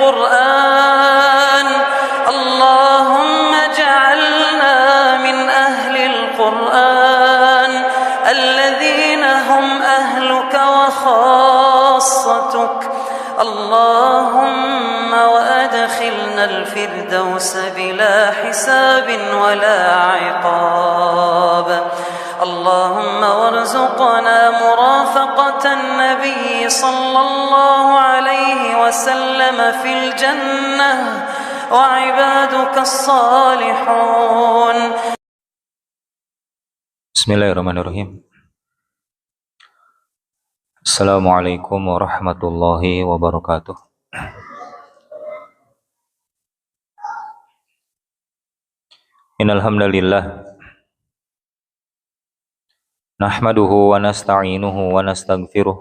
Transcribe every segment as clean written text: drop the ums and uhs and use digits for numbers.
القرآن اللهم اجعلنا من أهل القرآن الذين هم أهلك وخاصتك اللهم وأدخلنا الفردوس بلا حساب ولا عقاب اللهم وارزقنا مرافقة النبي صلى الله عليه وسلم في الجنة وعبادك الصالحون. Bismillahirrahmanirrahim. Assalamualaikum warahmatullahi wabarakatuh. Innal hamdalillah nahmaduhu wa nasta'inuhu wa nastaghfiruh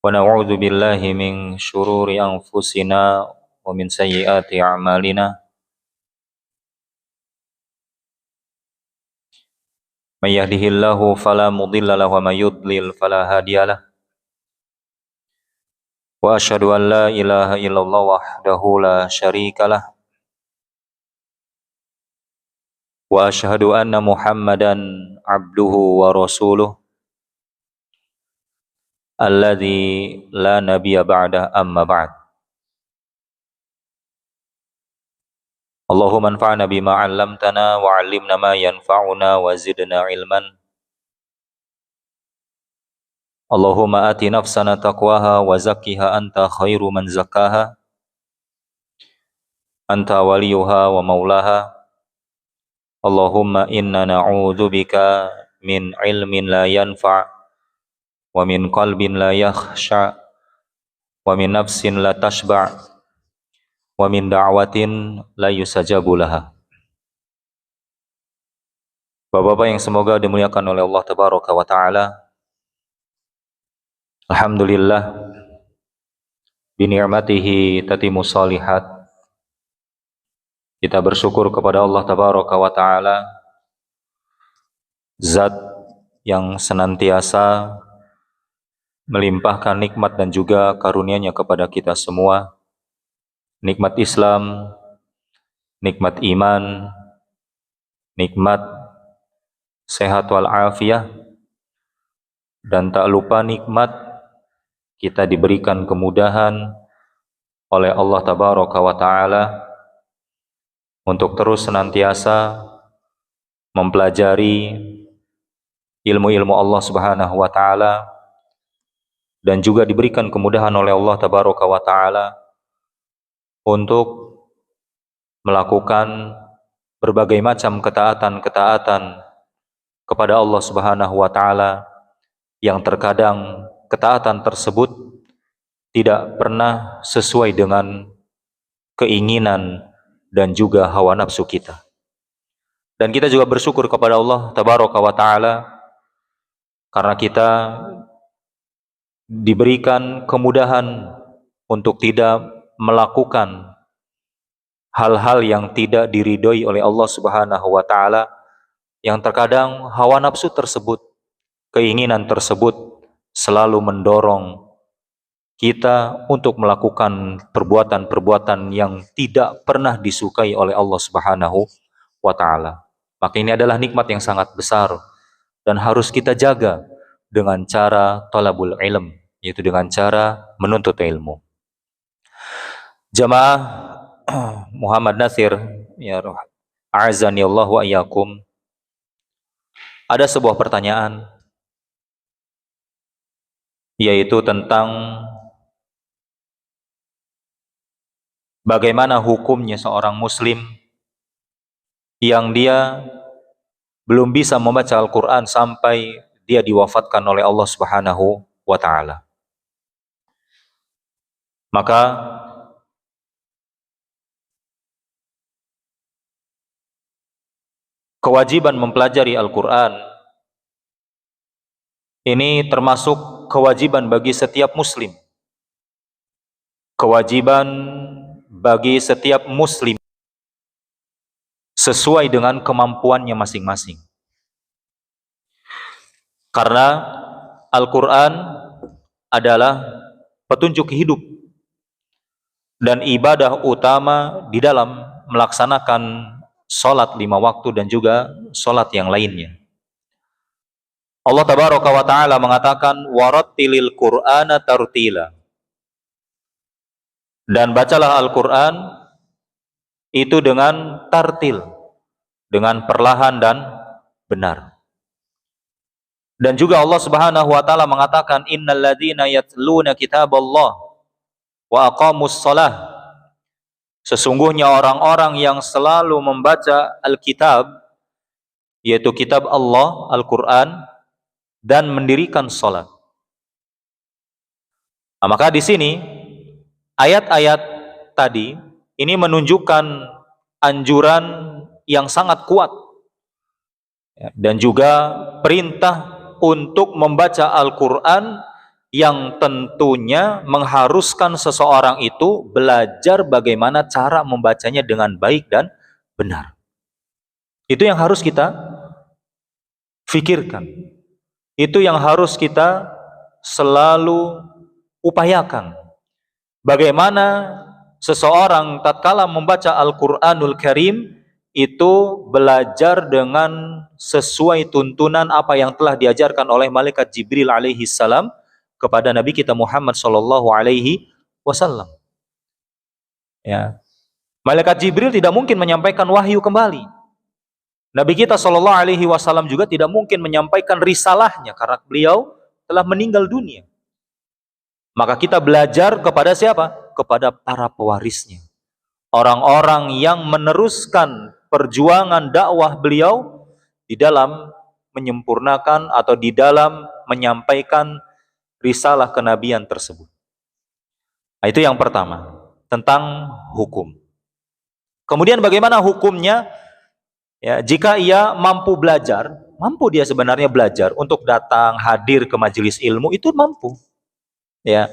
wa na'udzu billahi min syururi anfusina wa min sayyiati a'malina. May yahdihillahu fala mudilla lahu wa may yudlil fala hadiyalah. Wa asyhadu an la ilaha illallah wahdahu la syarikalah. Wa asyhadu anna Muhammadan abduhu wa rasuluh alladzi la nabiyya ba'da amma ba'd. Allahumma anfa'na bima 'allamtana wa 'allimna ma yanfa'una wa zidna ilman. Allahumma ati nafsana taqwaha wa zakkiha anta khairu man zakkaha anta waliyuha wa maulaha. Allahumma inna na'udzubika min ilmin la yanfa' wa min qalbin la yakhsha' wa min nafsin la tashba' wa min da'watin la yusajabu laha. Bapak-bapak yang semoga dimuliakan oleh Allah Tabaraka wa Ta'ala, alhamdulillah bini'matihi tatimu salihat. Kita bersyukur kepada Allah Tabaraka wa Ta'ala, Zat yang senantiasa melimpahkan nikmat dan juga karunia-Nya kepada kita semua. Nikmat Islam, nikmat iman, nikmat sehat wal afiyah, dan tak lupa nikmat kita diberikan kemudahan oleh Allah Tabaraka wa Ta'ala untuk terus senantiasa mempelajari ilmu-ilmu Allah Subhanahu wa Ta'ala, dan juga diberikan kemudahan oleh Allah Tabaraka wa Ta'ala untuk melakukan berbagai macam ketaatan-ketaatan kepada Allah Subhanahu wa Ta'ala, yang terkadang ketaatan tersebut tidak pernah sesuai dengan keinginan dan juga hawa nafsu kita. Dan kita juga bersyukur kepada Allah Tabaraka wa Ta'ala karena kita diberikan kemudahan untuk tidak melakukan hal-hal yang tidak diridhoi oleh Allah Subhanahu wa Ta'ala, yang terkadang hawa nafsu tersebut, keinginan tersebut selalu mendorong kita untuk melakukan perbuatan-perbuatan yang tidak pernah disukai oleh Allah Subhanahu wa Ta'ala. Maka ini adalah nikmat yang sangat besar dan harus kita jaga dengan cara talabul ilm, yaitu dengan cara menuntut ilmu. Jamaah Muhammad Nasir, ya a'azani Allah wa iyyakum. Ada sebuah pertanyaan, yaitu tentang bagaimana hukumnya seorang muslim yang dia belum bisa membaca Al-Quran sampai dia diwafatkan oleh Allah Subhanahu wa Ta'ala. Maka kewajiban mempelajari Al-Quran ini termasuk kewajiban bagi setiap muslim. Kewajiban bagi setiap muslim sesuai dengan kemampuannya masing-masing. Karena Al-Quran adalah petunjuk hidup dan ibadah utama di dalam melaksanakan sholat 5 waktu dan juga sholat yang lainnya. Allah Tabaraka wa Ta'ala mengatakan warattilil Qur'ana tartila, dan bacalah Al-Quran itu dengan tartil, dengan perlahan dan benar. Dan juga Allah Subhanahu wa Ta'ala mengatakan innal ladzina yatluna kitaballah wa aqamus shalah, sesungguhnya orang-orang yang selalu membaca Alkitab, yaitu kitab Allah, Al-Quran, dan mendirikan salat. Nah, maka di sini ayat-ayat tadi ini menunjukkan anjuran yang sangat kuat dan juga perintah untuk membaca Al-Quran yang tentunya mengharuskan seseorang itu belajar bagaimana cara membacanya dengan baik dan benar. Itu yang harus kita fikirkan. Itu yang harus kita selalu upayakan. Bagaimana seseorang tatkala membaca Al-Quranul Karim itu belajar dengan sesuai tuntunan apa yang telah diajarkan oleh malaikat Jibril alaihi salam kepada Nabi kita Muhammad sallallahu alaihi wasallam. Ya. Malaikat Jibril tidak mungkin menyampaikan wahyu kembali. Nabi kita sallallahu alaihi wasallam juga tidak mungkin menyampaikan risalahnya karena beliau telah meninggal dunia. Maka kita belajar kepada siapa? Kepada para pewarisnya. Orang-orang yang meneruskan perjuangan dakwah beliau di dalam menyempurnakan atau di dalam menyampaikan risalah kenabian tersebut. Nah, itu yang pertama, tentang hukum. Kemudian bagaimana hukumnya? Ya, jika ia mampu belajar, mampu dia sebenarnya belajar untuk datang hadir ke majelis ilmu, itu mampu. Ya,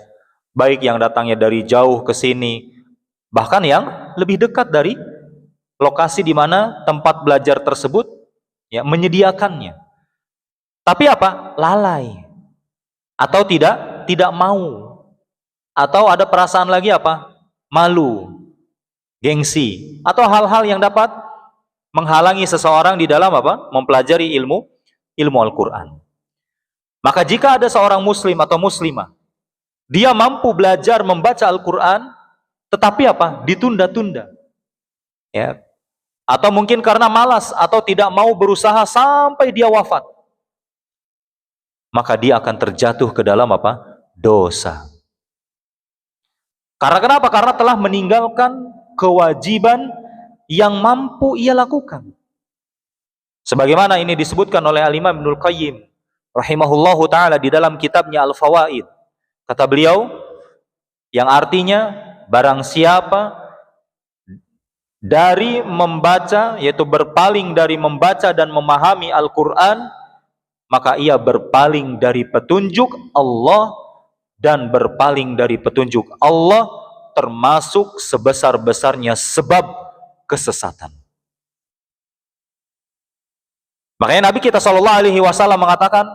baik yang datangnya dari jauh ke sini, bahkan yang lebih dekat dari lokasi di mana tempat belajar tersebut, ya, menyediakannya. Tapi apa? Lalai. Atau tidak mau. Atau ada perasaan lagi apa? Malu, gengsi, atau hal-hal yang dapat menghalangi seseorang di dalam apa? Mempelajari ilmu Al-Quran. Maka jika ada seorang muslim atau muslimah, dia mampu belajar membaca Al-Quran, tetapi apa? Ditunda-tunda. Ya. Atau mungkin karena malas atau tidak mau berusaha sampai dia wafat, maka dia akan terjatuh ke dalam apa? Dosa. Karena kenapa? Karena telah meninggalkan kewajiban yang mampu ia lakukan. Sebagaimana ini disebutkan oleh Al-Imam Ibnul Qayyim rahimahullahu ta'ala di dalam kitabnya Al-Fawaid. Kata beliau, yang artinya barang siapa dari membaca, yaitu berpaling dari membaca dan memahami Al-Quran, maka ia berpaling dari petunjuk Allah, dan berpaling dari petunjuk Allah termasuk sebesar-besarnya sebab kesesatan. Makanya Nabi kita sallallahu alaihi wasallam mengatakan,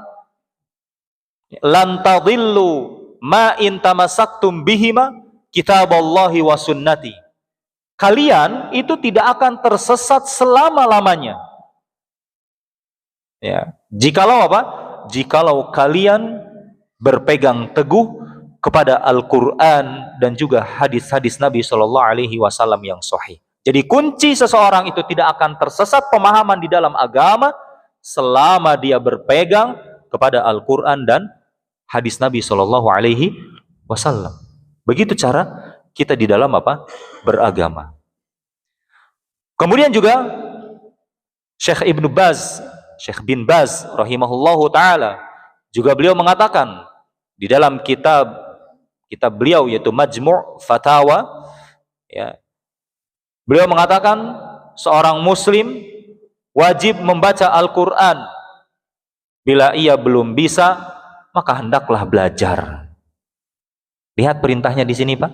lan tadillu ma in tamassaktum bihima kitaballahi wa sunnati. Kalian itu tidak akan tersesat selama-lamanya. Ya, jikalau apa? Jikalau kalian berpegang teguh kepada Al-Quran dan juga hadis-hadis Nabi sallallahu alaihi wasallam yang sahih. Jadi kunci seseorang itu tidak akan tersesat pemahaman di dalam agama selama dia berpegang kepada Al-Quran dan hadis Nabi Shallallahu Alaihi Wasallam. Begitu cara kita di dalam apa? Beragama. Kemudian juga Syekh bin Baz rahimahullahu taala juga beliau mengatakan di dalam kitab beliau yaitu Majmu' Fatawa, ya, beliau mengatakan seorang muslim wajib membaca Al-Quran. Bila ia belum bisa, maka hendaklah belajar. Lihat perintahnya di sini, Pak.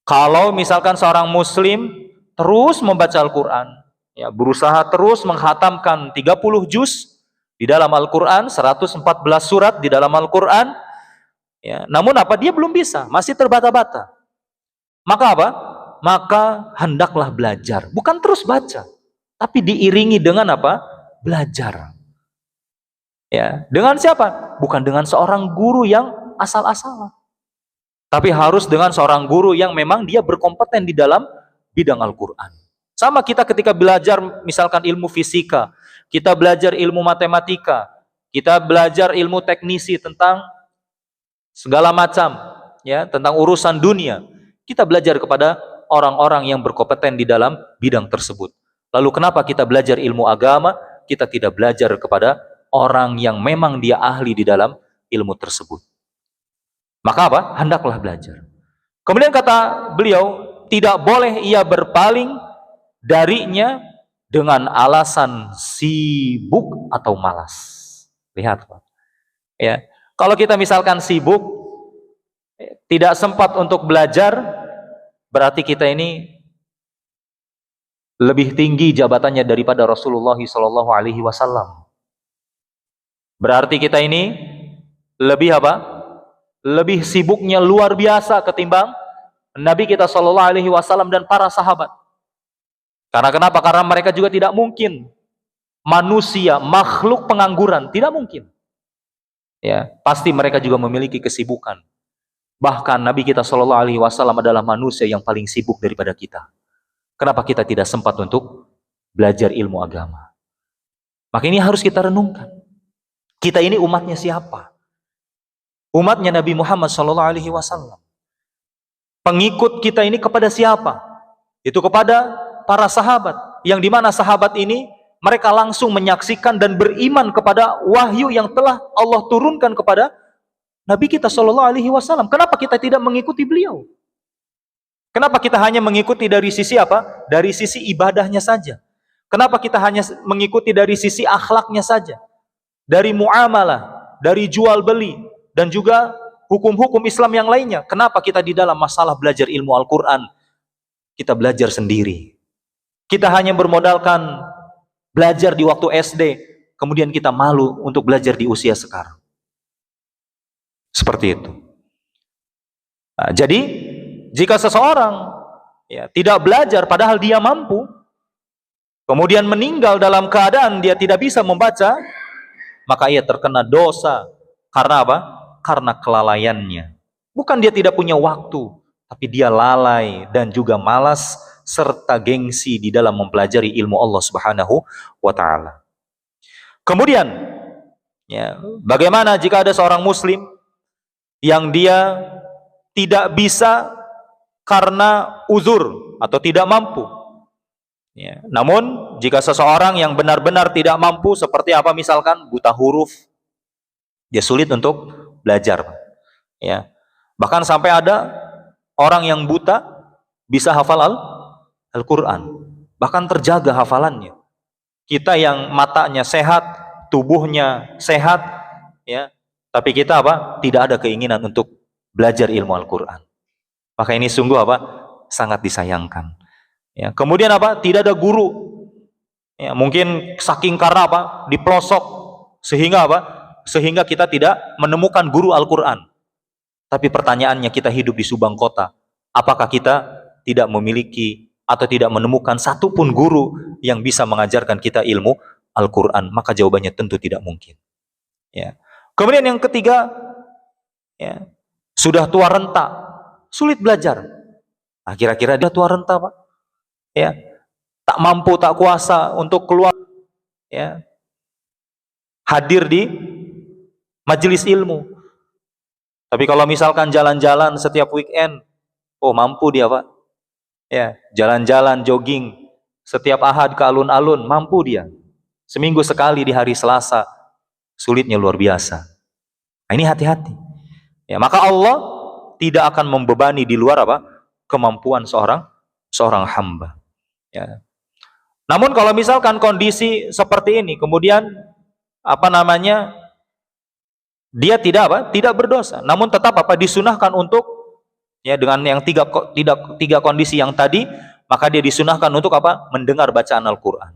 Kalau misalkan seorang muslim terus membaca Al-Quran, ya, berusaha terus menghatamkan 30 juz di dalam Al-Quran, 114 surat di dalam Al-Quran, Ya, namun apa? Dia belum bisa, masih terbata-bata. Maka apa? Maka hendaklah belajar, bukan terus baca, tapi diiringi dengan apa? Belajar. Ya, dengan siapa? Bukan dengan seorang guru yang asal-asalan, tapi harus dengan seorang guru yang memang dia berkompeten di dalam bidang Al-Quran. Sama kita ketika belajar misalkan ilmu fisika, kita belajar ilmu matematika, kita belajar ilmu teknisi tentang segala macam, ya, tentang urusan dunia. Kita belajar kepada orang-orang yang berkompeten di dalam bidang tersebut. Lalu kenapa kita belajar ilmu agama, kita tidak belajar kepada orang yang memang dia ahli di dalam ilmu tersebut? Maka apa? Hendaklah belajar. Kemudian kata beliau, tidak boleh ia berpaling darinya dengan alasan sibuk atau malas. Lihat, Pak. Ya, kalau kita misalkan sibuk, tidak sempat untuk belajar, berarti kita ini lebih tinggi jabatannya daripada Rasulullah SAW. Berarti kita ini lebih apa? Lebih sibuknya luar biasa ketimbang Nabi kita SAW dan para sahabat. Karena kenapa? Karena mereka juga tidak mungkin manusia, makhluk pengangguran, tidak mungkin. Ya, pasti mereka juga memiliki kesibukan. Bahkan Nabi kita SAW adalah manusia yang paling sibuk daripada kita. Kenapa kita tidak sempat untuk belajar ilmu agama? Maka ini harus kita renungkan. Kita ini umatnya siapa? Umatnya Nabi Muhammad SAW. Pengikut kita ini kepada siapa? Itu kepada para sahabat. Yang dimana sahabat ini mereka langsung menyaksikan dan beriman kepada wahyu yang telah Allah turunkan kepada Nabi kita SAW. Kenapa kita tidak mengikuti beliau? Kenapa kita hanya mengikuti dari sisi apa? Dari sisi ibadahnya saja. Kenapa kita hanya mengikuti dari sisi akhlaknya saja? Dari muamalah, dari jual beli, dan juga hukum-hukum Islam yang lainnya. Kenapa kita di dalam masalah belajar ilmu Al-Quran, kita belajar sendiri? Kita hanya bermodalkan belajar di waktu SD, kemudian kita malu untuk belajar di usia sekarang. Seperti itu. Nah, jadi, jika seseorang tidak belajar padahal dia mampu, kemudian meninggal dalam keadaan dia tidak bisa membaca, maka ia terkena dosa. Karena apa? Karena kelalaiannya. Bukan dia tidak punya waktu, tapi dia lalai dan juga malas serta gengsi di dalam mempelajari ilmu Allah Subhanahu wa taala. Kemudian, bagaimana jika ada seorang muslim yang dia tidak bisa karena uzur atau tidak mampu? Namun jika seseorang yang benar-benar tidak mampu, seperti apa, misalkan buta huruf, dia sulit untuk belajar. Bahkan sampai ada orang yang buta bisa hafal Al-Quran, bahkan terjaga hafalannya. Kita yang matanya sehat, tubuhnya sehat, tapi kita apa? Tidak ada keinginan untuk belajar ilmu Al-Quran. Maka ini sungguh apa? Sangat disayangkan. Kemudian apa? Tidak ada guru. Mungkin saking karena apa? Di pelosok, sehingga apa? Sehingga kita tidak menemukan guru Al-Quran. Tapi pertanyaannya, kita hidup di Subang Kota, apakah kita tidak memiliki atau tidak menemukan satupun guru yang bisa mengajarkan kita ilmu Al-Quran? Maka jawabannya tentu tidak mungkin. Kemudian yang ketiga, sudah tua renta, sulit belajar. Nah, kira-kira dia tua renta, Pak? Tak mampu, tak kuasa untuk keluar, hadir di majelis ilmu. Tapi kalau misalkan jalan-jalan setiap weekend, mampu dia, Pak. Jalan-jalan, jogging setiap ahad ke alun-alun, mampu dia. Seminggu sekali di hari Selasa, sulitnya luar biasa. Nah, ini hati-hati. Maka Allah tidak akan membebani di luar apa? Kemampuan seorang hamba. Namun kalau misalkan kondisi seperti ini, kemudian dia tidak berdosa, namun tetap disunahkan untuk dengan yang tiga kondisi yang tadi, maka dia disunahkan untuk mendengar bacaan Al-Quran.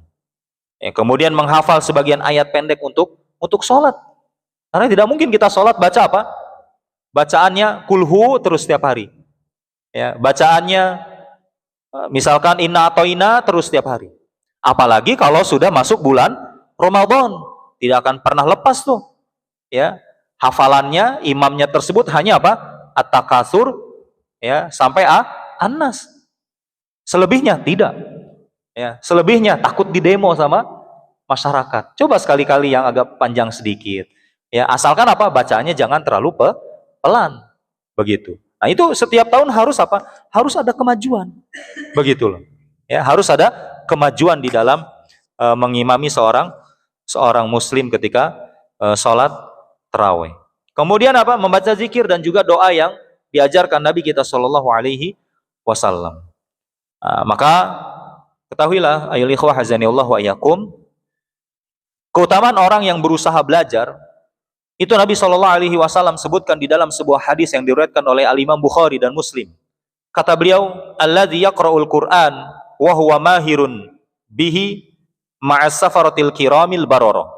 Kemudian menghafal sebagian ayat pendek untuk sholat. Karena tidak mungkin kita sholat baca bacaannya kulhu terus setiap hari. Ya, bacaannya misalkan inna atau ina terus setiap hari. Apalagi kalau sudah masuk bulan Ramadan, tidak akan pernah lepas tuh. Ya, hafalannya imamnya tersebut hanya apa? At-Takatsur, ya, sampai An-Nas. Selebihnya tidak. Ya, selebihnya takut didemo sama masyarakat. Coba sekali-kali yang agak panjang sedikit. Ya, asalkan apa? Bacaannya jangan terlalu pelan. Begitu. Nah, itu setiap tahun harus apa? Harus ada kemajuan. Begitu loh. Ya, harus ada kemajuan di dalam mengimami seorang muslim ketika sholat tarawih. Kemudian apa? Membaca zikir dan juga doa yang diajarkan Nabi kita Shallallahu Alaihi Wasallam. Maka ketahuilah, ayol ikhwah hazanillah wa iyyakum, keutamaan orang yang berusaha belajar itu Nabi Shallallahu Alaihi Wasallam sebutkan di dalam sebuah hadis yang diriwayatkan oleh Al Imam Bukhari dan Muslim. Kata beliau, alladzi yaqra'ul Qur'an wa huwa mahirun bihi ma'as safaratil kiramil bararah.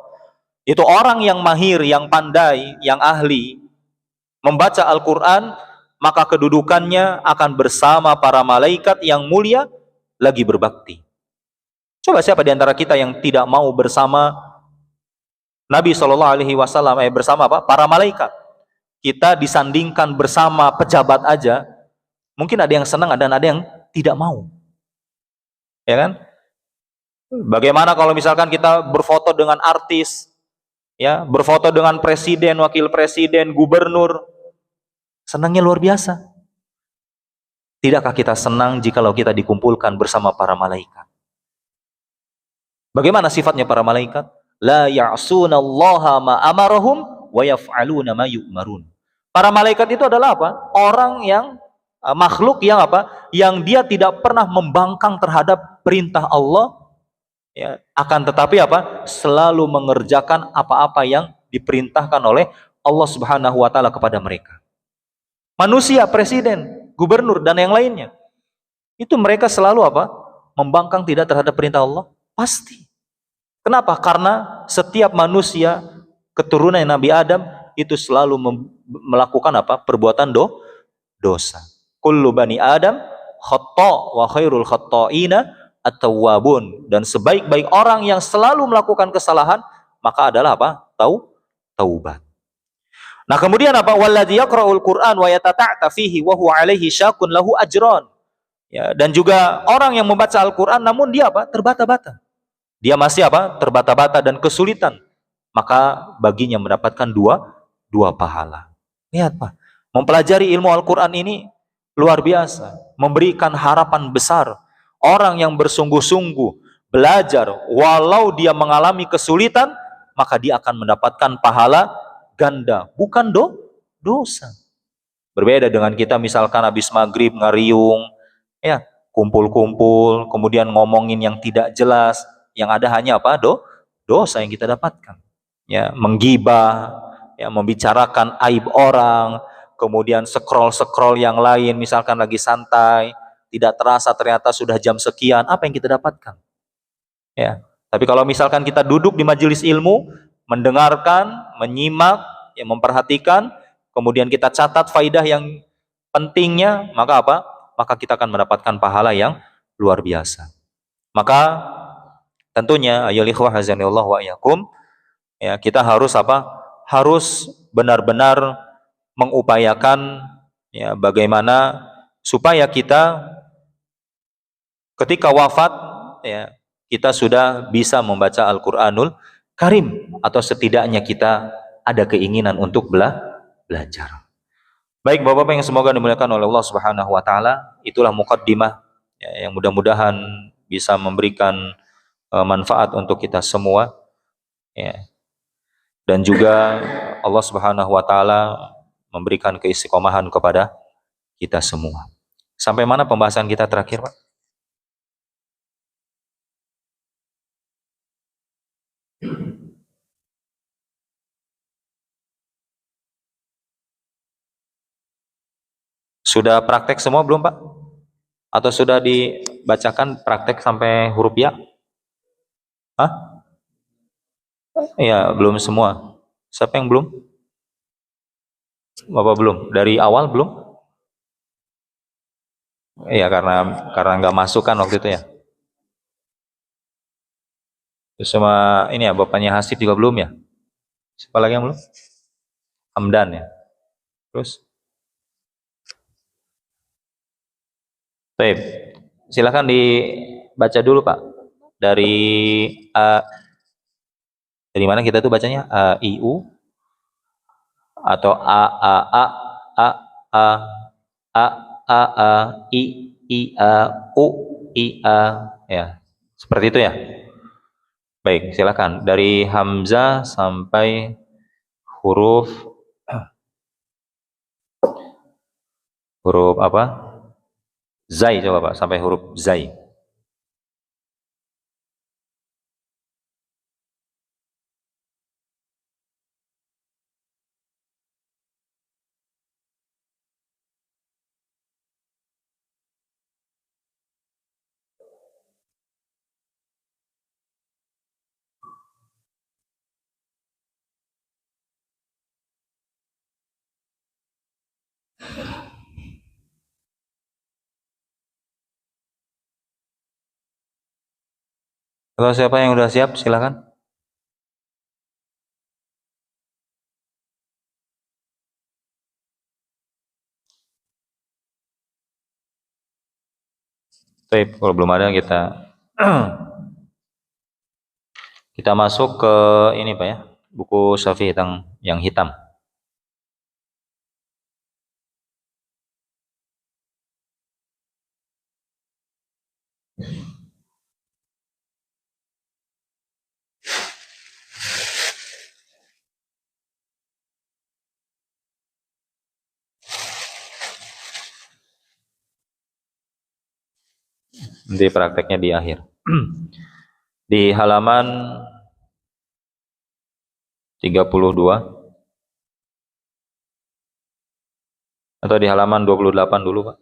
Itu orang yang mahir, yang pandai, yang ahli membaca Al-Qur'an, maka kedudukannya akan bersama para malaikat yang mulia lagi berbakti. Coba siapa di antara kita yang tidak mau bersama Nabi Shallallahu Alaihi Wasallam bersama apa? Para malaikat. Kita disandingkan bersama pejabat aja, mungkin ada yang senang dan ada yang tidak mau, ya kan? Bagaimana kalau misalkan kita berfoto dengan artis, ya, berfoto dengan presiden, wakil presiden, gubernur, senangnya luar biasa. Tidakkah kita senang jikalau kita dikumpulkan bersama para malaikat? Bagaimana sifatnya para malaikat? La ya'sunallaha ma amarahum wa yaf'aluna ma yu'marun. Para malaikat itu adalah apa? Orang yang makhluk yang apa? Yang dia tidak pernah membangkang terhadap perintah Allah, ya, akan tetapi apa? Selalu mengerjakan apa-apa yang diperintahkan oleh Allah Subhanahu wa taala kepada mereka. Manusia, presiden, gubernur dan yang lainnya, itu mereka selalu apa? Membangkang tidak terhadap perintah Allah? Pasti. Kenapa? Karena setiap manusia keturunan Nabi Adam itu selalu melakukan apa? Perbuatan dosa. Kullu bani Adam khata' wa khairul khata'ina at-tawwabun. Dan sebaik-baik orang yang selalu melakukan kesalahan, maka adalah apa? Taubat. Nah, kemudian apa? Walladzi yaqra'ul Qur'an wa yatata'ta fihi wa huwa 'alaihi syaqun lahu ajran. Ya, dan juga orang yang membaca Al-Qur'an namun dia apa? Terbata-bata. Dia masih apa? Terbata-bata dan kesulitan. Maka baginya mendapatkan dua pahala. Lihat Pak, mempelajari ilmu Al-Quran ini luar biasa. Memberikan harapan besar. Orang yang bersungguh-sungguh belajar, walau dia mengalami kesulitan, maka dia akan mendapatkan pahala ganda. Bukan dosa. Berbeda dengan kita misalkan habis maghrib ngariung, ya, kumpul-kumpul, kemudian ngomongin yang tidak jelas. Yang ada hanya apa? Dosa yang kita dapatkan. Ya, menggibah, ya, membicarakan aib orang, kemudian scroll yang lain, misalkan lagi santai, tidak terasa ternyata sudah jam sekian, apa yang kita dapatkan? Ya, tapi kalau misalkan kita duduk di majelis ilmu, mendengarkan, menyimak, ya, memperhatikan, kemudian kita catat faidah yang pentingnya, maka apa? Maka kita akan mendapatkan pahala yang luar biasa. Maka tentunya ayol ikhwah hazanillah wa iyyakum, ya, kita harus apa? Harus benar-benar mengupayakan, ya, bagaimana supaya kita ketika wafat, ya, kita sudah bisa membaca Al-Qur'anul Karim, atau setidaknya kita ada keinginan untuk belajar. Baik Bapak-bapak yang semoga dimuliakan oleh Allah Subhanahu wa taala, itulah muqaddimah, ya, yang mudah-mudahan bisa memberikan manfaat untuk kita semua, ya. Dan juga Allah Subhanahu wa taala memberikan keistiqomahan kepada kita semua. Sampai mana pembahasan kita terakhir, Pak? Sudah praktek semua belum, Pak? Atau sudah dibacakan praktek sampai huruf ya? Hah? Ya, belum semua. Siapa yang belum? Bapak belum? Dari awal belum? Iya, karena nggak masuk kan waktu itu ya. Terus sama ini ya, bapaknya Hasib juga belum ya? Siapa lagi yang belum? Hamdan ya. Terus, baik. Silakan dibaca dulu Pak. Dari A, dari mana kita tuh bacanya? A, I, U, atau A, A, A, A, I, A, U, I, A, ya. Seperti itu ya. Baik, silakan. Dari Hamzah sampai huruf huruf apa? Zai, coba Pak, sampai huruf Zai. Kalau siapa yang udah siap, silakan. Baik, kalau belum ada kita kita masuk ke ini Pak ya, buku Syafi'i yang hitam. Nanti prakteknya di akhir. Di halaman 32 atau di halaman 28 dulu Pak.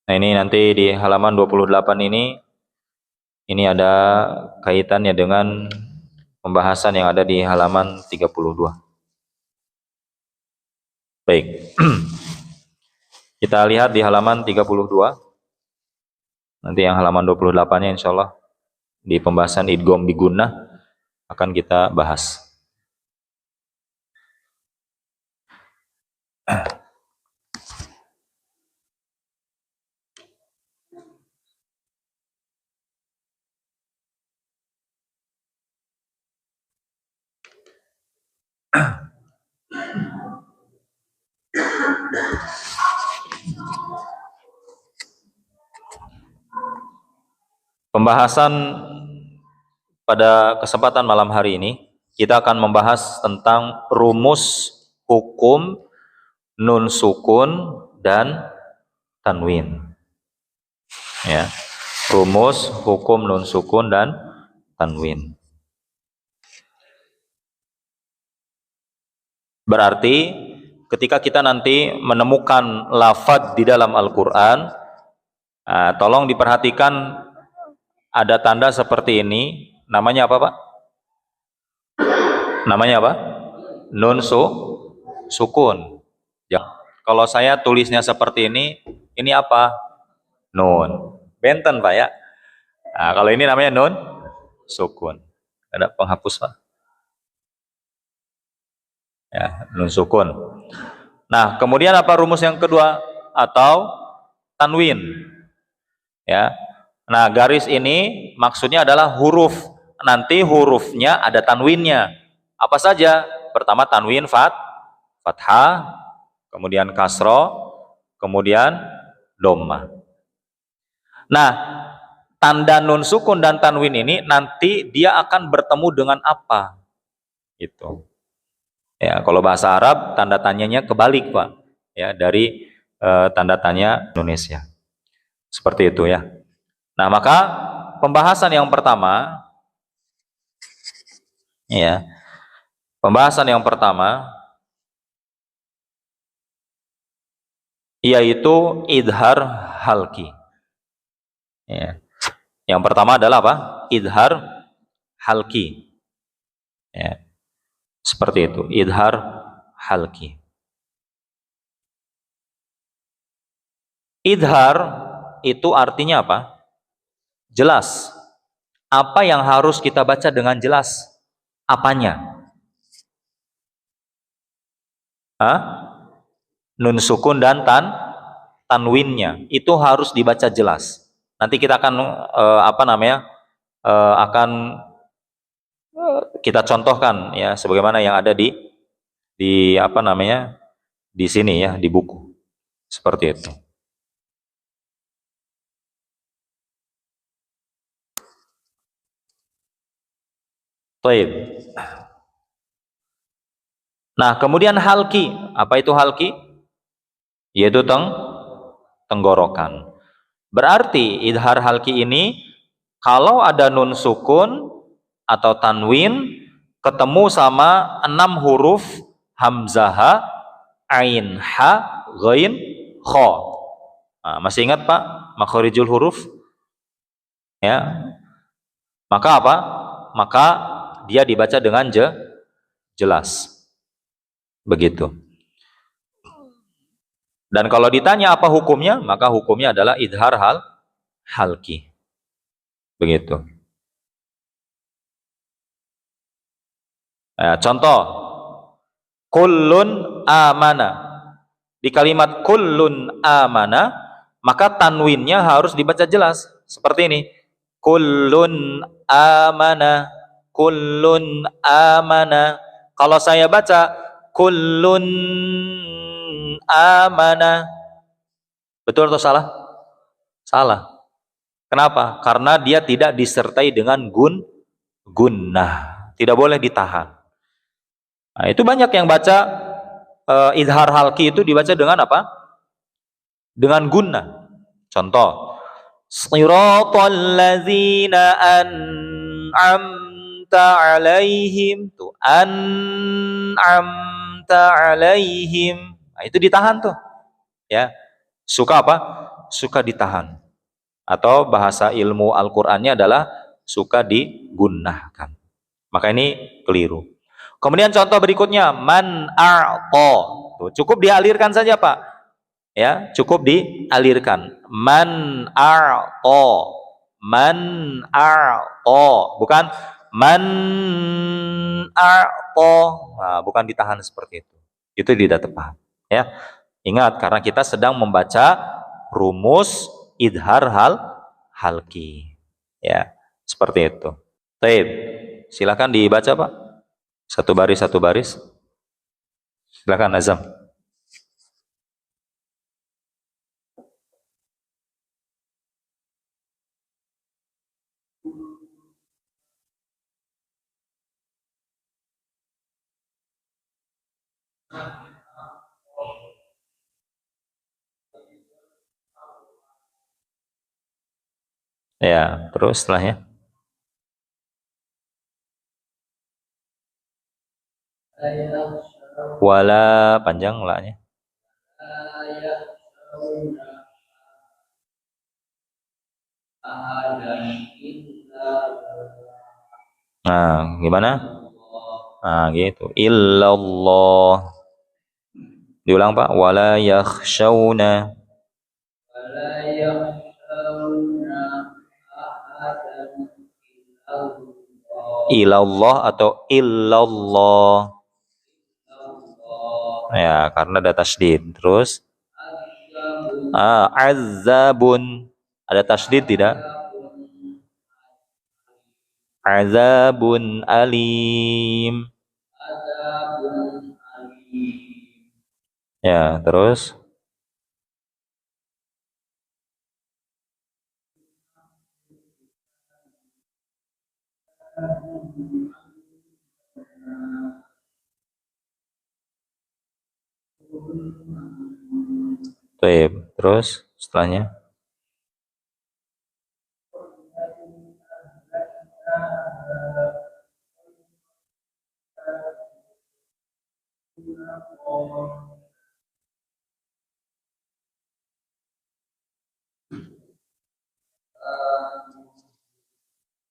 Nah ini nanti di halaman 28 ini ada kaitannya dengan pembahasan yang ada di halaman 32. Baik. Kita lihat di halaman 32. Nanti yang halaman 28-nya insya Allah di pembahasan idgham bi gunnah akan kita bahas. Pembahasan pada kesempatan malam hari ini kita akan membahas tentang rumus hukum nun sukun dan tanwin. Ya. Rumus hukum nun sukun dan tanwin. Berarti ketika kita nanti menemukan lafadz di dalam Al-Qur'an, tolong diperhatikan ada tanda seperti ini, namanya apa Pak? Namanya apa? Nun sukun. Ya. Kalau saya tulisnya seperti ini apa? Nun. Benten Pak ya. Nah, kalau ini namanya nun sukun. Ada penghapus Pak? Ya, nun sukun. Nah, kemudian apa rumus yang kedua? Atau tanwin. Ya. Nah, garis ini maksudnya adalah huruf. Nanti hurufnya ada tanwinnya. Apa saja? Pertama tanwin fathah, kemudian kasro, kemudian dhamma. Nah, tanda nun sukun dan tanwin ini nanti dia akan bertemu dengan apa? Gitu. Ya, kalau bahasa Arab tanda tanyanya kebalik, Pak. Ya, dari tanda tanya Indonesia. Seperti itu ya. Nah, maka pembahasan yang pertama ya. Pembahasan yang pertama yaitu idhar halki. Ya. Yang pertama adalah apa? Idhar halki. Ya, seperti itu. Idhar halki. Idhar itu artinya apa? Jelas. Apa yang harus kita baca dengan jelas? Apanya? Hah? Nun sukun dan tanwinnya itu harus dibaca jelas. Nanti kita akan akan kita contohkan ya sebagaimana yang ada di apa namanya di sini ya di buku seperti itu. Baik. Nah, kemudian halki. Apa itu halki? Yaitu tenggorokan. Berarti idhar halki ini kalau ada nun sukun atau tanwin ketemu sama 6 huruf hamzah, ain, ha, ghain, kha. Nah, masih ingat Pak makharijul huruf? Ya. Maka apa? Maka dia dibaca dengan jelas. Begitu. Dan kalau ditanya apa hukumnya, maka hukumnya adalah idhar halki. Begitu. Nah, contoh, kullun amana. Di kalimat kullun amana, maka tanwinnya harus dibaca jelas. Seperti ini. Kullun amana. Kullun amana. Kalau saya baca kullun amana, betul atau salah? Salah. Kenapa? Karena dia tidak disertai dengan gunnah. Tidak boleh ditahan. Nah, itu banyak yang baca idhar halki itu dibaca dengan apa? Dengan gunnah. Contoh, Shiratal ladzina an'amta alaihim. Tuh, an'amta alaihim. Nah, itu ditahan tuh. Ya. Suka apa? Suka ditahan. Atau bahasa ilmu Al-Qur'annya adalah suka digunnahkan. Maka ini keliru. Kemudian contoh berikutnya man a'ta. Cukup dialirkan saja, Pak. Ya, cukup dialirkan. Man a'ta. Man a'ta. Bukan man a'ta. Nah, bukan ditahan seperti itu. Itu tidak tepat, ya. Ingat karena kita sedang membaca rumus idhar halki. Ya, seperti itu. Baik. Silakan dibaca, Pak. Satu baris satu baris. Silakan Azam. Ya, terus setelahnya. Wala panjang la-nya. Nah, gimana? Nah, gitu. Illallah. Diulang, Pak. Wala yakhshawna. Ilallah atau illallah. Ya, karena ada tasdid. Terus azabun. Ada tasdid tidak? Azabun alim. Ya, terus Baik, terus setelahnya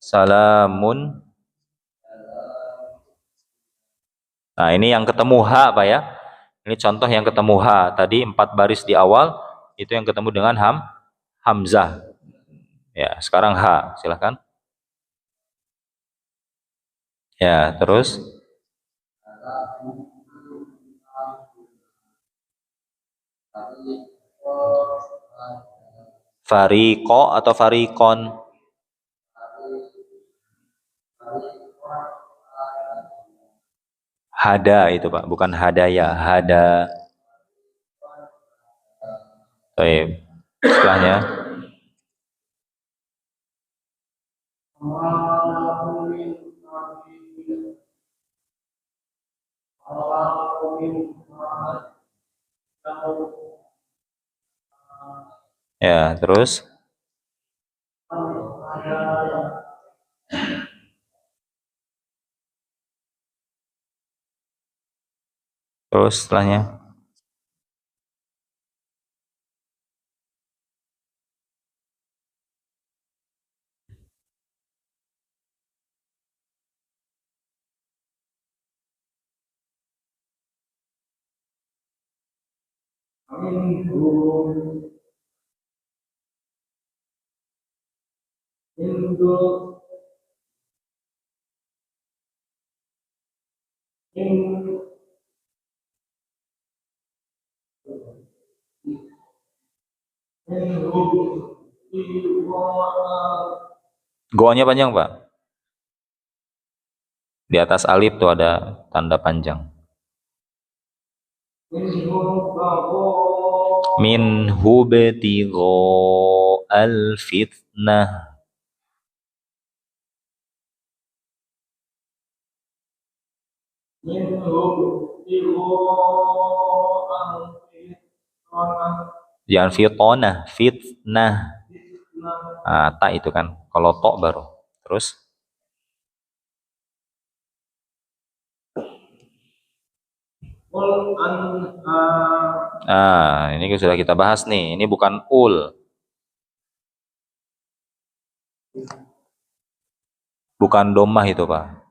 Salamun. Nah, ini yang ketemu H, Pak ya. Ini contoh yang ketemu H. Tadi 4 baris di awal, itu yang ketemu dengan Hamzah. Ya, sekarang H, silahkan. Ya, terus Fariko atau Farikon? Hada itu Pak, bukan hadaya, hada. Baik. Setelahnya. Ya, terus setelahnya. Goanya panjang Pak. Di atas alif tuh ada tanda panjang. Minhu betigho al-fitnah. Jangan fitnah, fitnah. Ah, ta itu kan. Kalau to baru. Terus ini sudah kita bahas nih. Ini bukan ul. Bukan domah itu, Pak.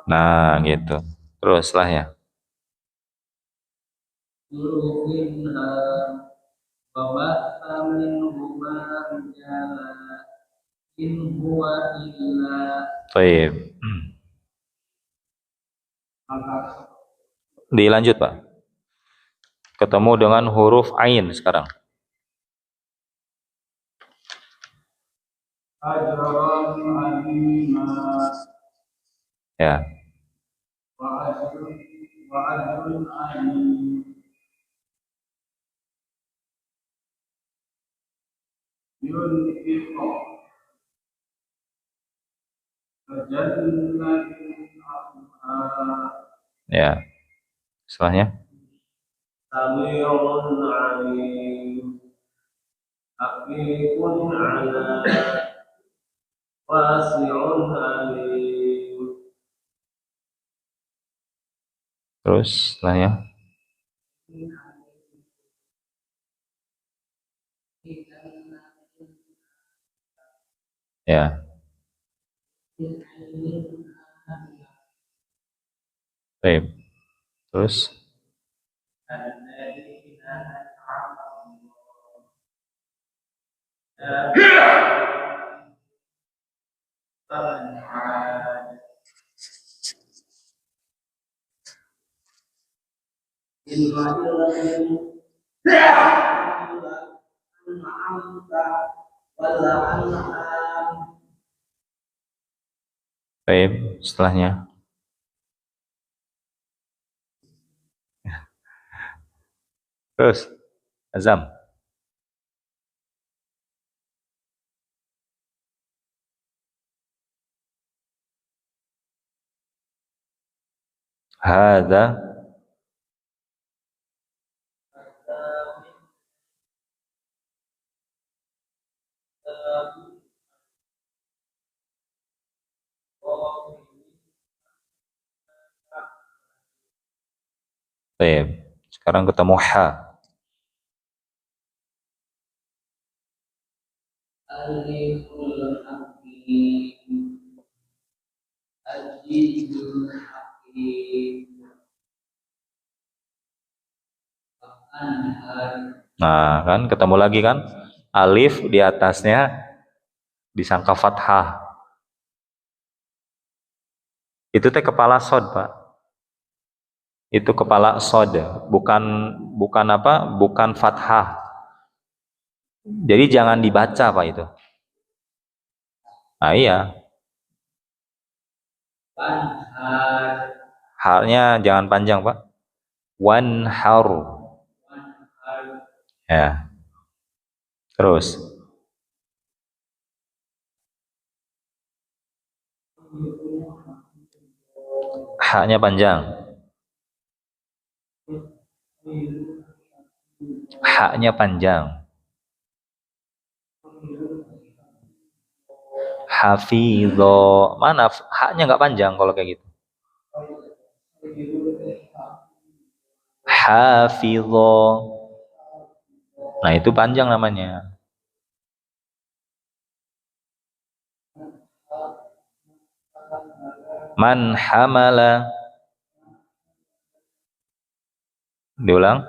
Nah, gitu. Terus setelahnya. Baik. Dilanjut, Pak. Ketemu dengan huruf ain sekarang. Ya. Ya. Setelahnya. Terus setelahnya. Ya. Baik. Terus baik, setelahnya. Terus azam. Hada. Baik. Sekarang ketemu ha. Aliful hakim, ajizul hakim, anhar. Nah, kan ketemu lagi kan? Alif di atasnya disangka fathah. Itu teh kepala sod, Pak. Itu kepala sod, bukan apa? Bukan fathah. Jadi jangan dibaca, Pak, itu. Nah, iya. Anhar, Harnya jangan panjang, Pak. Wanhar. anhar, Ya. Terus. Haknya panjang. Haknya panjang. Hafidho. Mana haknya nggak panjang kalau kayak gitu. Hafidho. Nah, itu panjang namanya. Man hamala. Diulang.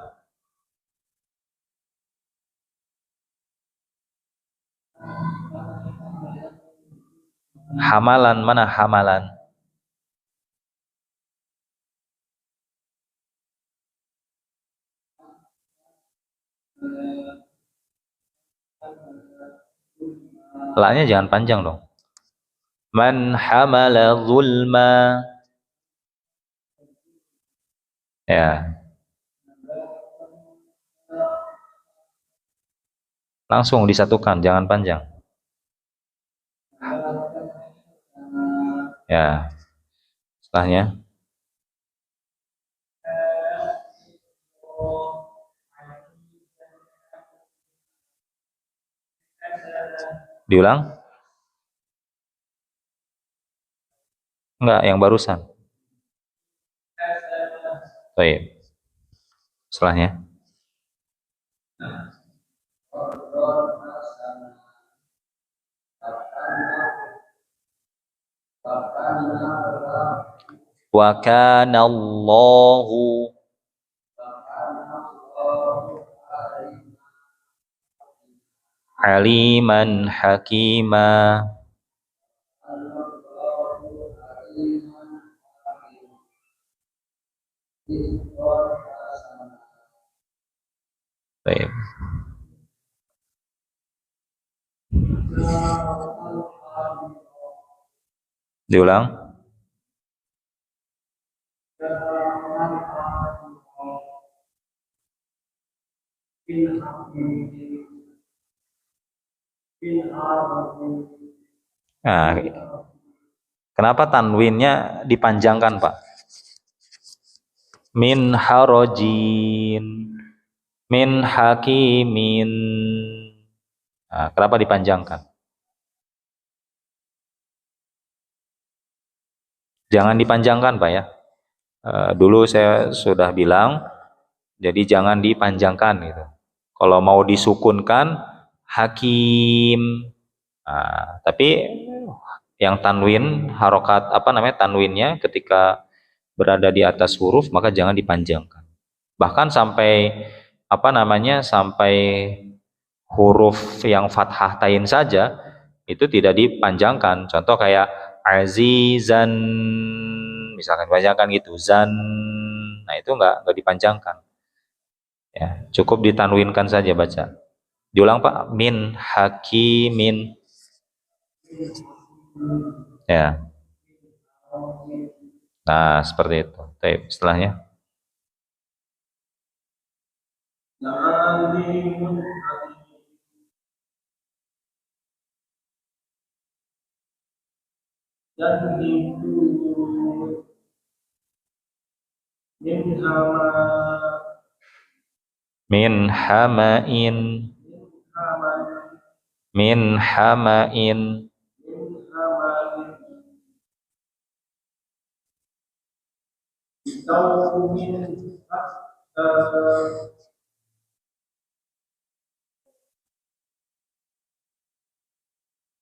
Hamalan, mana hamalan? La-nya jangan panjang dong. Man hamala zulma. Ya. Langsung disatukan, jangan panjang. Ya. Setelahnya. Diulang. Enggak, yang barusan. Baik. Setelahnya. Wa kana Allahu aliman hakima. Baik. Diulang. Nah, kenapa tanwinnya dipanjangkan, Pak? Min harojin, min hakimin. Nah, kenapa dipanjangkan? Jangan dipanjangkan, Pak, ya. Dulu saya sudah bilang, jadi jangan dipanjangkan gitu. Kalau mau disukunkan, hakim. Nah, tapi yang tanwin, harokat apa namanya tanwinnya ketika berada di atas huruf maka jangan dipanjangkan. Bahkan sampai apa namanya sampai huruf yang fathah tain saja itu tidak dipanjangkan. Contoh kayak azizan, misalkan dipanjangkan gitu, zan, nah itu nggak dipanjangkan. Ya, cukup ditanwinkan saja baca. Diulang, Pak. Min hakimin. Ya. Nah, seperti itu. Baik, setelahnya. dan itu Min hamain. Min hamain.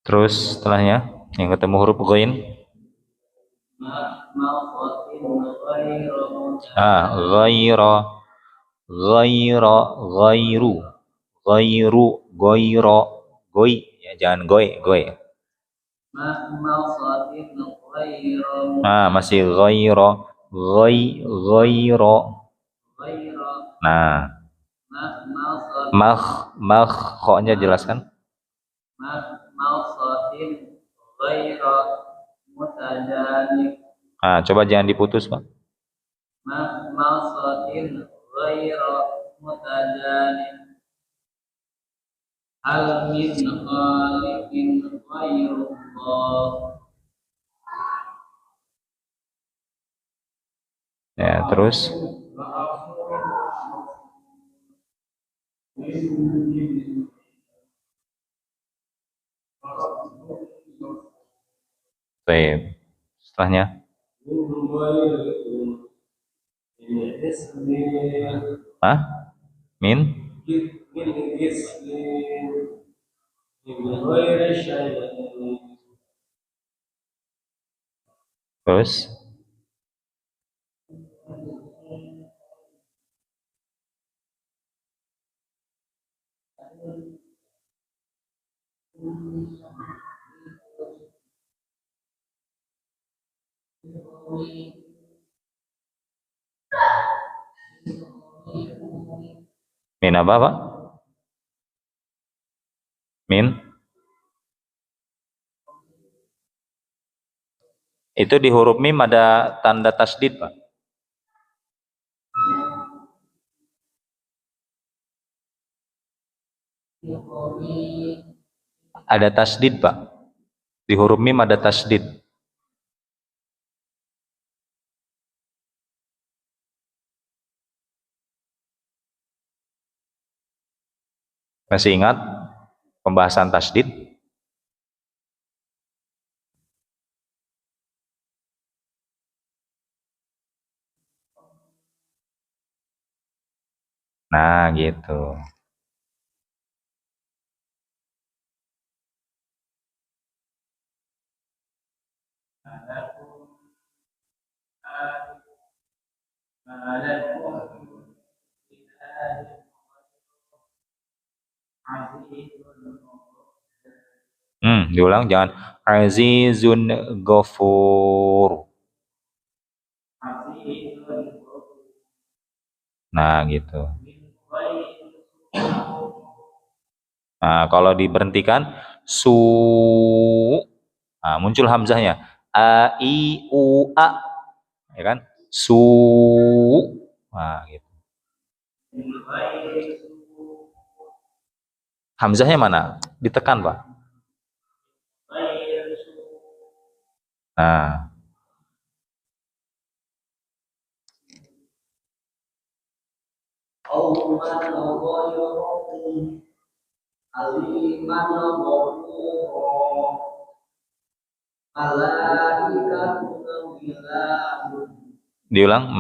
Terus setelahnya yang ketemu huruf ghain. Ghaira, ghaira, ghairu, ghairu, ghaira, goi, ya jangan goi. Masih ghaira, ghaira. Nah, kok-nya jelaskan. Coba jangan diputus, Pak. Ya, terus baik. Setelahnya min terus min apa, Pak? Min itu di huruf mim ada tanda tasdid, Pak. Ada tasdid, Pak. Di huruf mim ada tasdid. Masih ingat pembahasan tasdid? Nah, gitu. Diulang, jangan azizun ghafur. Nah, gitu. Nah, kalau diberhentikan su, muncul hamzahnya. A I U A, ya kan? Su. Nah, gitu. Hamzahnya mana? Ditekan, Pak. Nah. Diulang,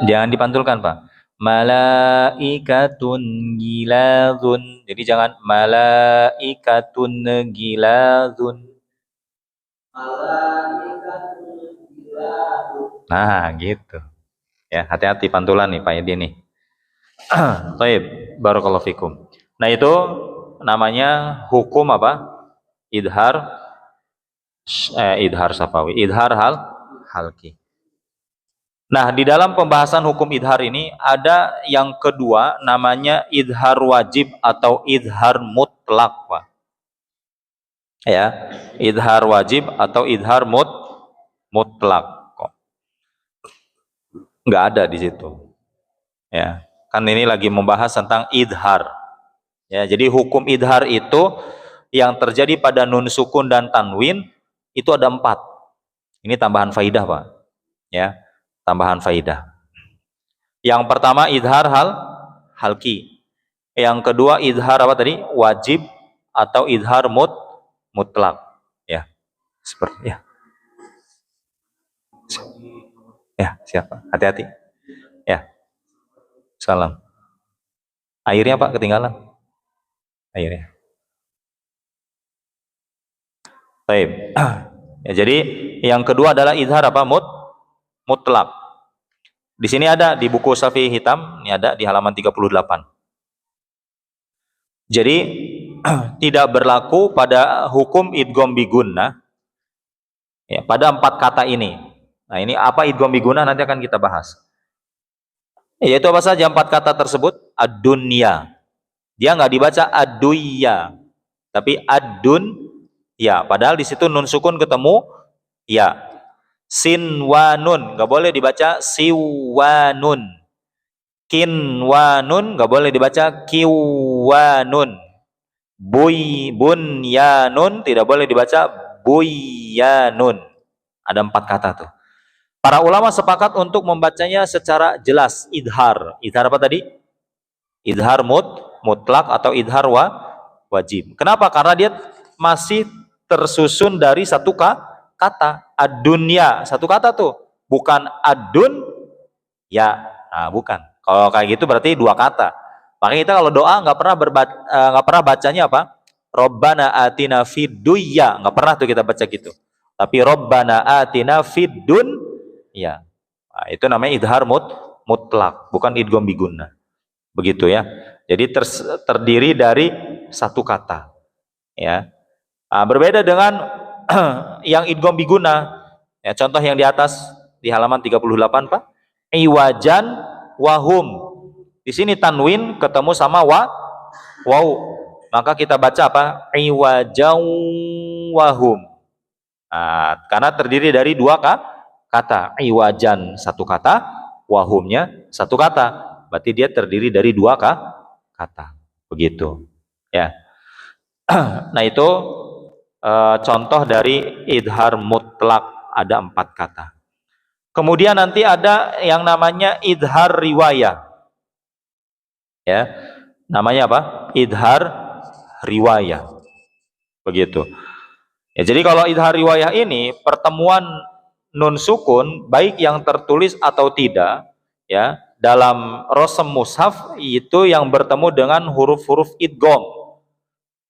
jangan dipantulkan, Pak. Malaikatun gilazun. Jadi jangan malaikatun gilazun. Nah, gitu. Ya, hati-hati pantulan nih Pak Edi nih. Baik, barakallahu fikum. Nah, itu namanya hukum apa? Idhar safawi, idhar halki. Nah, di dalam pembahasan hukum idhar ini ada yang kedua namanya idhar wajib atau idhar mutlak, Pak. Ya, idhar wajib atau idhar mutlak. Kok nggak ada di situ. Ya, kan ini lagi membahas tentang idhar. Ya, jadi hukum idhar itu yang terjadi pada nun sukun dan tanwin itu ada 4. Ini tambahan faidah, Pak. Ya, tambahan faidah. Yang pertama idhar halki. Yang kedua idhar apa tadi? Wajib atau idhar mutlak. Ya. Seperti ya. Ya, siapa? Hati-hati. Ya, salam. Airnya Pak ketinggalan. Airnya. Baik. Ya, jadi yang kedua adalah idhar apa? Mutlak. Di sini ada di buku Safi Hitam, ini ada di halaman 38. Jadi tidak berlaku pada hukum idgham bigunnah ya, pada 4 kata ini. Nah, ini apa idgham bigunnah nanti akan kita bahas. Yaitu apa saja 4 kata tersebut? Ad-dunya. Dia nggak dibaca ad-duyya, tapi ad-dun ya, padahal di situ nun sukun ketemu ya. Sinwanun nggak boleh dibaca siwanun. Kinwanun nggak boleh dibaca kiwanun. Bunyanun tidak boleh dibaca buyanun. Ada 4 kata tuh. Para ulama sepakat untuk membacanya secara jelas, idhar. Idhar apa tadi? Idhar mutlak atau idhar wajib. Kenapa? Karena dia masih tersusun dari satu kata. Ad-dunya, satu kata tuh. Bukan ad-dun ya. Nah, bukan. Kalau kayak gitu berarti 2 kata. Makanya kita kalau doa nggak pernah bacanya apa? Robbana atina fid dunya, nggak pernah tuh kita baca gitu. Tapi Robbana atina fid dun ya. Nah, itu namanya idhar mutlak, bukan idgham bigunnah. Begitu ya. Jadi terdiri dari satu kata. Ya. Nah, berbeda dengan yang idgham bigunnah. Ya, contoh yang di atas di halaman 38, Pak. Iwajan wahum. Di sini tanwin ketemu sama waw. Maka kita baca apa? Iwajan wahum. Nah, karena terdiri dari 2 kata. Iwajan satu kata, wahumnya satu kata. Berarti dia terdiri dari 2 kata. Begitu. Ya. Nah, itu contoh dari idhar mutlak, ada 4 kata. Kemudian nanti ada yang namanya idhar riwayah. Ya. Namanya apa? Idhar riwayah. Begitu. Ya, jadi kalau idhar riwayah ini pertemuan nun sukun baik yang tertulis atau tidak ya dalam rosem mushaf itu yang bertemu dengan huruf-huruf idgham.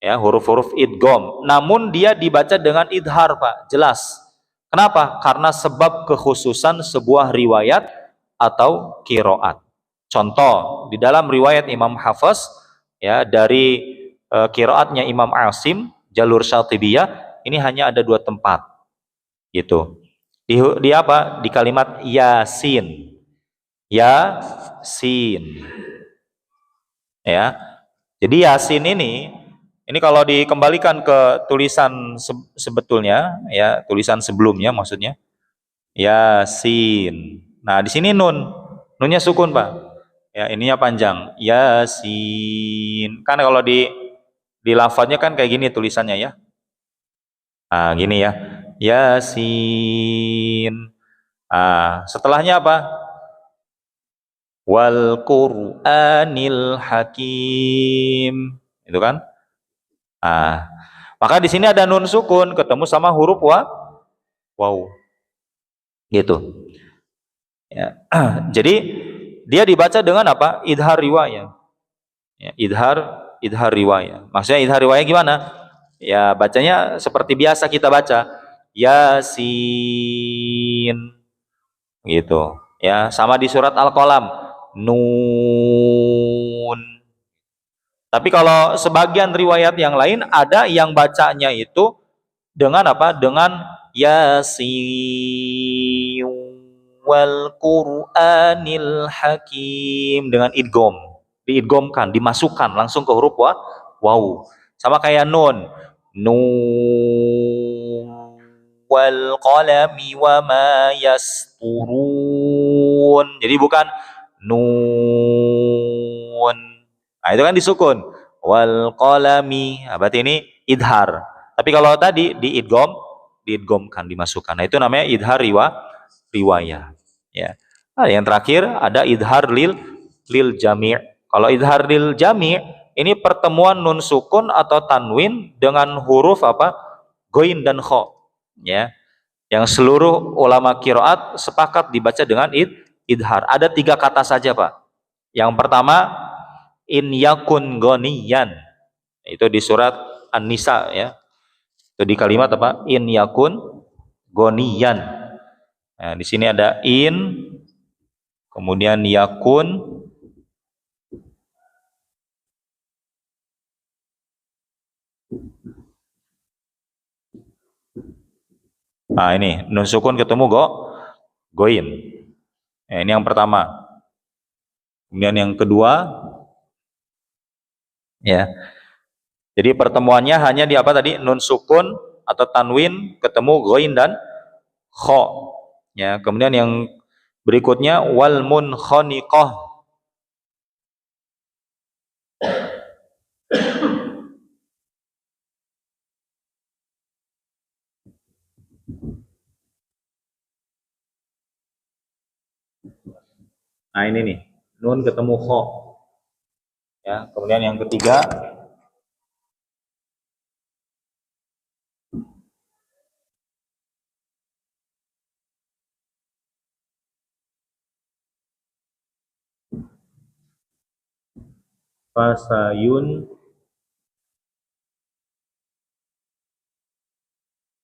Ya, huruf-huruf idgham. Namun dia dibaca dengan idhar, Pak. Jelas. Kenapa? Karena sebab kekhususan sebuah riwayat atau qiraat. Contoh, di dalam riwayat Imam Hafiz ya dari qiraatnya Imam Asim, jalur Syatibiyah, ini hanya ada 2 tempat. Gitu. Di apa? Di kalimat Yasin. Yasin. Ya. Jadi Yasin ini kalau dikembalikan ke tulisan sebetulnya ya, tulisan sebelumnya maksudnya Yasin. Nah, di sini nunnya sukun, Pak. Ya, ininya panjang. Yasin. Kan kalau di lafadznya kan kayak gini tulisannya ya. Nah, gini ya. Yasin. Ah, setelahnya apa? Wal Qur'anil Hakim. Itu kan? Ah, maka di sini ada nun sukun ketemu sama huruf waw. Gitu. Ya. Jadi dia dibaca dengan apa? Idhar riwayah. Ya, idhar riwayah. Maksudnya idhar riwayah gimana? Ya, bacanya seperti biasa kita baca. Yasin. Gitu. Ya, sama di surat Al-Qalam. Nun. Tapi kalau sebagian riwayat yang lain ada yang bacanya itu dengan apa? Dengan Yasin wal Qur'anil Hakim, dengan idgham. Diidghamkan, dimasukkan langsung ke huruf waw. Sama kayak nun. Nun wal qalami wa ma yasturun. Jadi bukan nun. Nah, itu kan disukun. Wal qalami. Nah, berarti ini idhar. Tapi kalau tadi diidghamkan, dimasukkan. Nah, itu namanya idhar riwayah. Ya. Nah, yang terakhir ada idhar lil jami'. Kalau idhar lil jami' ini pertemuan nun sukun atau tanwin dengan huruf apa? Ghain dan kha. Ya. Yang seluruh ulama qiraat sepakat dibaca dengan idhar. Ada 3 kata saja, Pak. Yang pertama, in yakun goniyan. Itu di surat An-Nisa ya. Itu di kalimat apa? In yakun goniyan. Nah, di sini ada in, kemudian yakun, nah ini nun sukun ketemu goin. Nah, ini yang pertama. Kemudian yang kedua, ya. Jadi pertemuannya hanya di apa tadi? Nun sukun atau tanwin ketemu goin dan kho. Ya, kemudian yang berikutnya wal munkhaniqah. Nah, ini nih, nun ketemu kho. Ya, kemudian yang ketiga fasayun.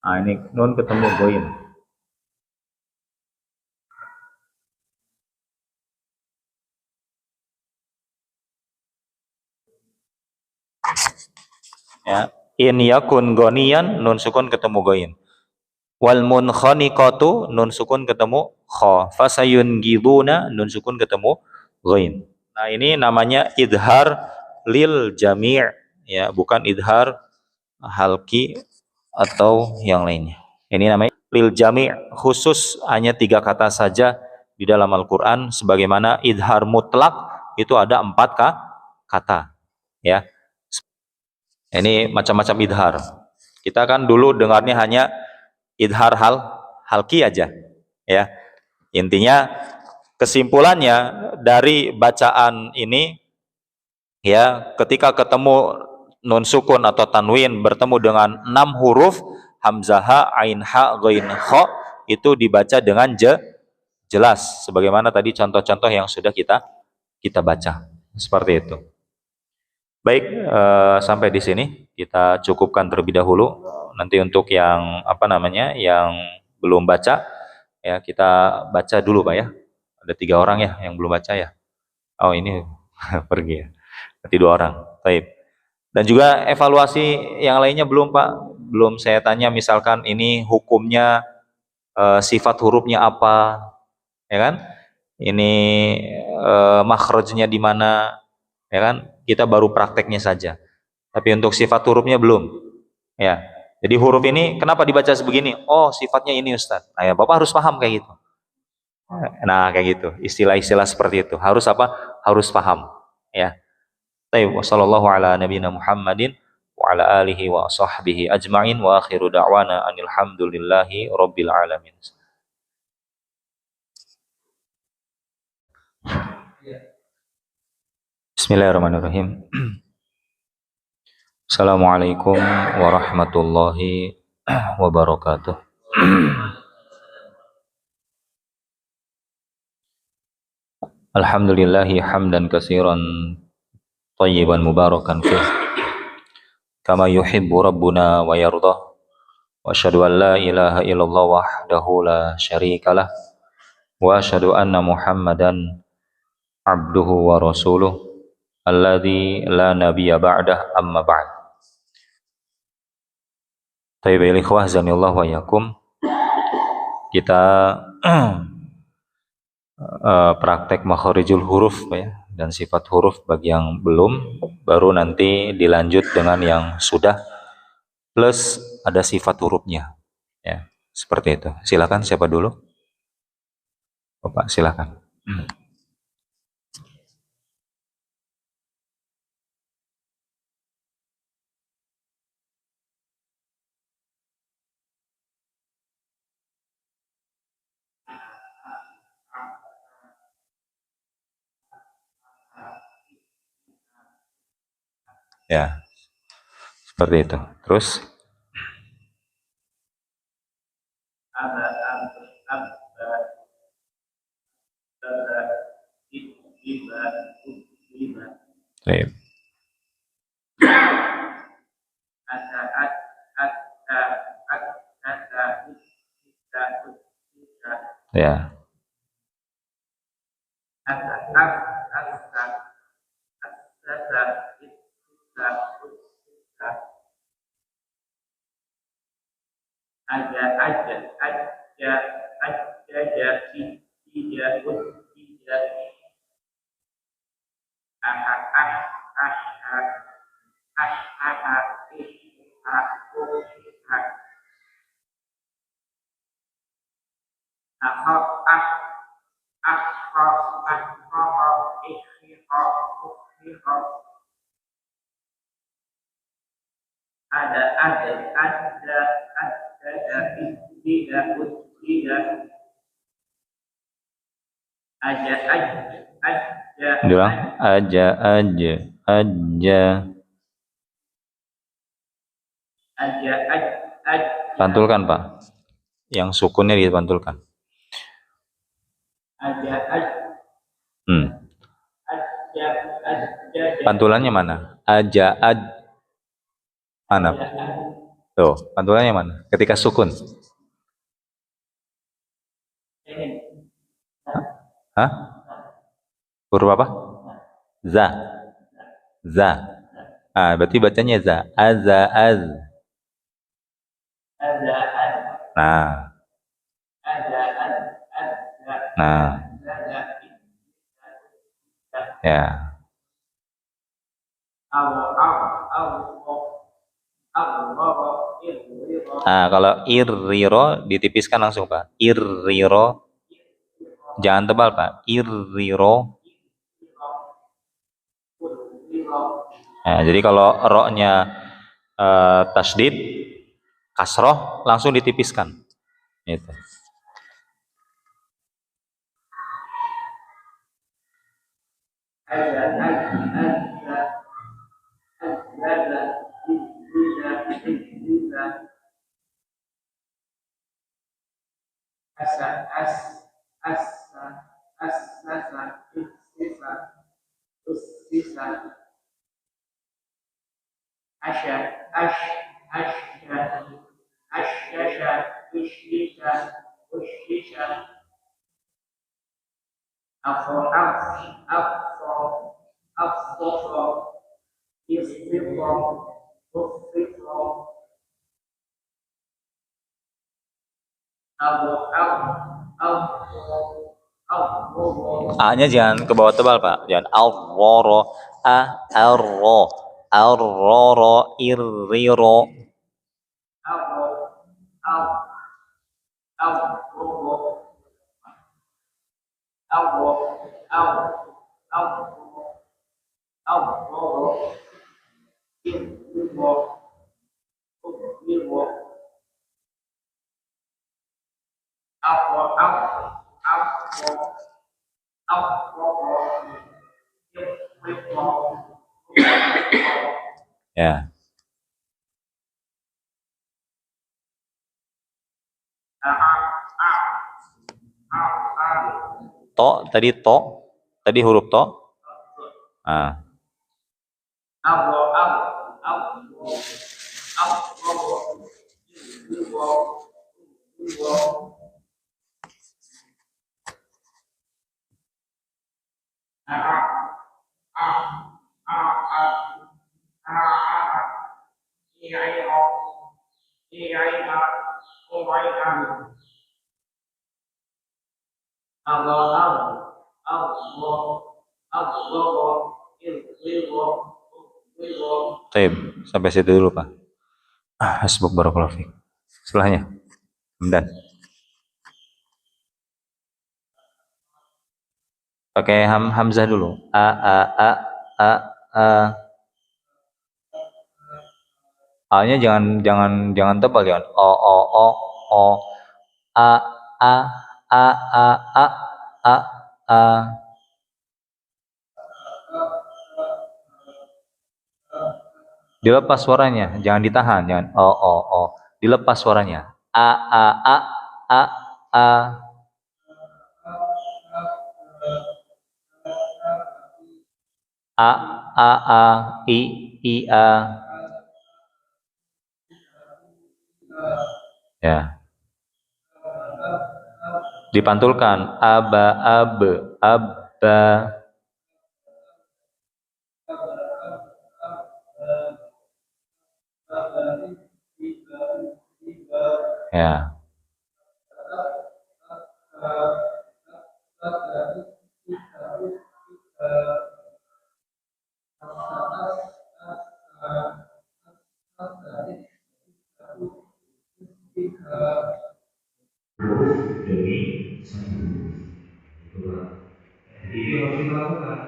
Nah, ini nun ketemu goin. Ya, in yakun goniyan nun sukun ketemu goin. Wal munkhaniqatu nun sukun ketemu kha. Fasayun giduna nun sukun ketemu goin. Nah, ini namanya idhar lil jami' ya, bukan idhar halki atau yang lainnya. Ini namanya lil jami', khusus hanya 3 kata saja di dalam Al-Qur'an, sebagaimana idhar mutlak itu ada 4 kata ya. Ini macam-macam idhar. Kita kan dulu dengarnya hanya idhar halki aja ya. Intinya kesimpulannya dari bacaan ini ya, ketika ketemu nun sukun atau tanwin bertemu dengan 6 huruf hamzah, ain, ha, ghain, kha, itu dibaca dengan jelas sebagaimana tadi contoh-contoh yang sudah kita baca. Seperti itu. Baik, sampai di sini kita cukupkan terlebih dahulu. Nanti untuk yang apa namanya, yang belum baca ya, kita baca dulu Pak ya. Ada 3 orang ya yang belum baca ya. Oh, ini pergi ya. Berarti 2 orang. Baik. Dan juga evaluasi yang lainnya belum Pak. Belum saya tanya misalkan ini hukumnya, sifat hurufnya apa, ya kan? Ini makhrajnya di mana, ya kan? Kita baru prakteknya saja. Tapi untuk sifat hurufnya belum. Ya. Jadi huruf ini kenapa dibaca sebegini? Oh, sifatnya ini Ustaz. Nah, ya Bapak harus paham kayak gitu. Nah, kayak gitu. Istilah-istilah seperti itu. Harus apa? Harus paham. Ya. Tayyib, wassallallahu ala nabiyina Muhammadin wa ala alihi wa sahbihi ajma'in wa akhiru da'wana anil hamdulillahi rabbil alamin. Bismillahirrahmanirrahim. Assalamualaikum warahmatullahi wabarakatuh. Alhamdulillahi hamdan katsiran tayyiban mubarakan fih kama yuhibbu rabbuna wa yardah. Wa asyhadu an la ilaha illallah wahdahu la syarikalah wa asyhadu anna Muhammadan abduhu wa rasuluh alladzi la nabiyya ba'dah, amma ba'd. Tayyibul ikhwah zanillahu wa yakum. Kita praktek makharijul huruf ya, dan sifat huruf bagi yang belum, baru nanti dilanjut dengan yang sudah plus ada sifat hurufnya ya. Seperti itu. Silakan, siapa dulu? Bapak silakan. Ya, seperti itu. Terus Baik. Ya. Bilang aja. Pantulkan Pak. Yang sukunnya dipantulkan. Pantulannya mana? Mana? Tuh, pantulannya mana? Ketika sukun. Hah? Huruf apa? Za. Berarti bacanya za. Az. Nah. Ya. Kalau irriro ditipiskan langsung Pak. Irriro. Jangan tebal Pak. Irriro. Jadi kalau ro-nya tasdid, kasroh langsung ditipiskan. Itu. A-nya jangan ke bawah tebal Pak. Jangan al-roro, al-roro, irriro. Ya. Tadi huruf to. Baik, sampai situ dulu Pak. Hasbuk barakallahu fiik. Setelahnya, Hamdan. Pakai hamzah dulu. A. A-nya jangan tebal, jangan o. A. Dilepas suaranya, jangan ditahan, jangan o. Dilepas suaranya. A. a, i, a. Ya. Dipantulkan aba, abba. Ya. Huruf demi satu huruf. Itu Pak. Jadi itu yang harus kita lakukan.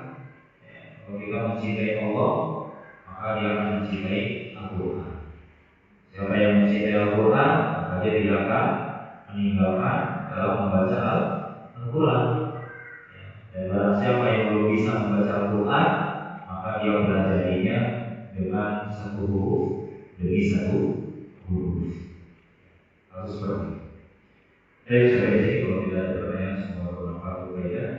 Ya, kalau kita mencintai Allah, maka dia akan mencintai Al-Quran. Siapa yang mencintai Al-Quran, maka dia tidak akan meninggalkan dalam membaca Al-Quran. Ya, dan barang siapa yang belum bisa membaca Al-Quran, maka dia pelajarinya dengan satu huruf demi satu huruf. Harus seperti itu. Baik, sampai di sini kalau tidak ada pertanyaan, semoga bermanfaat berfaedah.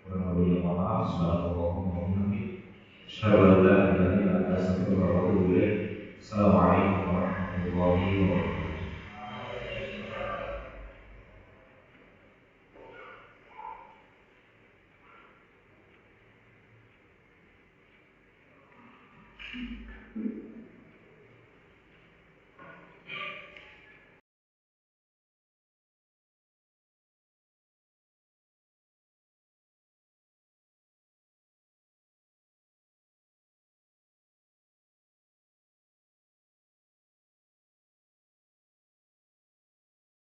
Kurang lebihnya mohon maaf. Subhanallahumma wa bihamdihi, asyhadu an la ilaha illa anta, astaghfiruka wa atubu ilaik. Assalamualaikum warahmatullahi wabarakatuh.